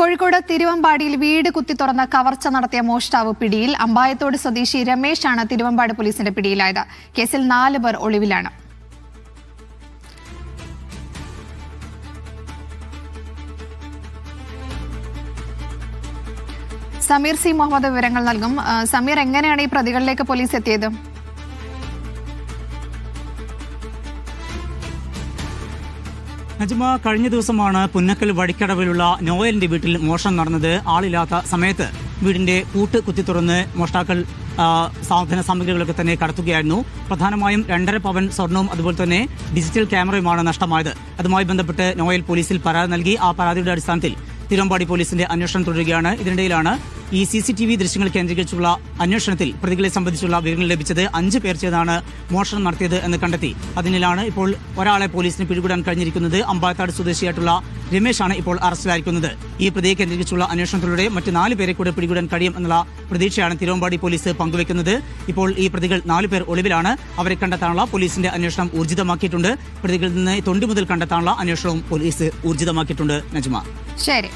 കോഴിക്കോട് തിരുവമ്പാടിയിൽ വീട് കുത്തി തുറന്ന കവർച്ച നടത്തിയ മോഷ്ടാവ് പിടിയിൽ. അമ്പായത്തോട് സ്വദേശി രമേശാണ് തിരുവമ്പാട് പോലീസിന്റെ പിടിയിലായത്. കേസിൽ 4 പേർ ഒളിവിലാണ്. സമീർ സി മുഹമ്മദ് വിവരങ്ങൾ നൽകും. സമീർ, എങ്ങനെയാണ് ഈ പ്രതികളിലേക്ക് പോലീസ് എത്തിയത്? നജ്മ, കഴിഞ്ഞ ദിവസമാണ് പുന്നക്കൽ വഴിക്കടവിലുള്ള നോയലിന്റെ വീട്ടിൽ മോഷണം നടന്നത്. ആളില്ലാത്ത സമയത്ത് വീടിന്റെ പൂട്ട് കുത്തി തുറന്ന് മോഷ്ടാക്കൾ സാധന സാമഗ്രികളൊക്കെ തന്നെ കടത്തുകയായിരുന്നു. പ്രധാനമായും 2.5 പവൻ സ്വർണവും അതുപോലെ തന്നെ ഡിജിറ്റൽ ക്യാമറയുമാണ് നഷ്ടമായത്. അതുമായി ബന്ധപ്പെട്ട് നോയൽ പോലീസിൽ പരാതി നൽകി. ആ പരാതിയുടെ അടിസ്ഥാനത്തിൽ തിരുവമ്പാടി പോലീസിന്റെ അന്വേഷണം തുടരുകയാണ്. ഇതിനിടയിലാണ് ഈ CCTV ദൃശ്യങ്ങൾ കേന്ദ്രീകരിച്ചുള്ള അന്വേഷണത്തിൽ പ്രതികളെ സംബന്ധിച്ചുള്ള വിവരങ്ങൾ ലഭിച്ചത്. 5 പേർ ചേർന്നാണ് മോഷണം നടത്തിയത് എന്ന് കണ്ടെത്തി. അതിനിലാണ് ഇപ്പോൾ ഒരാളെ പോലീസിന് പിടികൂടാൻ കഴിഞ്ഞിരിക്കുന്നത്. അമ്പായത്താട് സ്വദേശിയായിട്ടുള്ള രമേശാണ് ഇപ്പോൾ അറസ്റ്റിലായിരിക്കുന്നത്. ഈ പ്രതിയെ കേന്ദ്രീകരിച്ചുള്ള അന്വേഷണത്തിലൂടെ മറ്റ് 4 പേരെ കൂടെ പിടികൂടാൻ കഴിയും എന്നുള്ള പ്രതീക്ഷയാണ് തിരുവമ്പാടി പോലീസ് പങ്കുവെക്കുന്നത്. ഇപ്പോൾ ഈ പ്രതികൾ 4 പേർ ഒളിവിലാണ്. അവരെ കണ്ടെത്താനുള്ള പോലീസിന്റെ അന്വേഷണം ഊർജിതമാക്കിയിട്ടുണ്ട്. പ്രതികളിൽ നിന്ന് തൊണ്ടി മുതൽ കണ്ടെത്താനുള്ള അന്വേഷണവും പോലീസ് ഊർജിതമാക്കിയിട്ടുണ്ട്. നജ്മ, ശരി.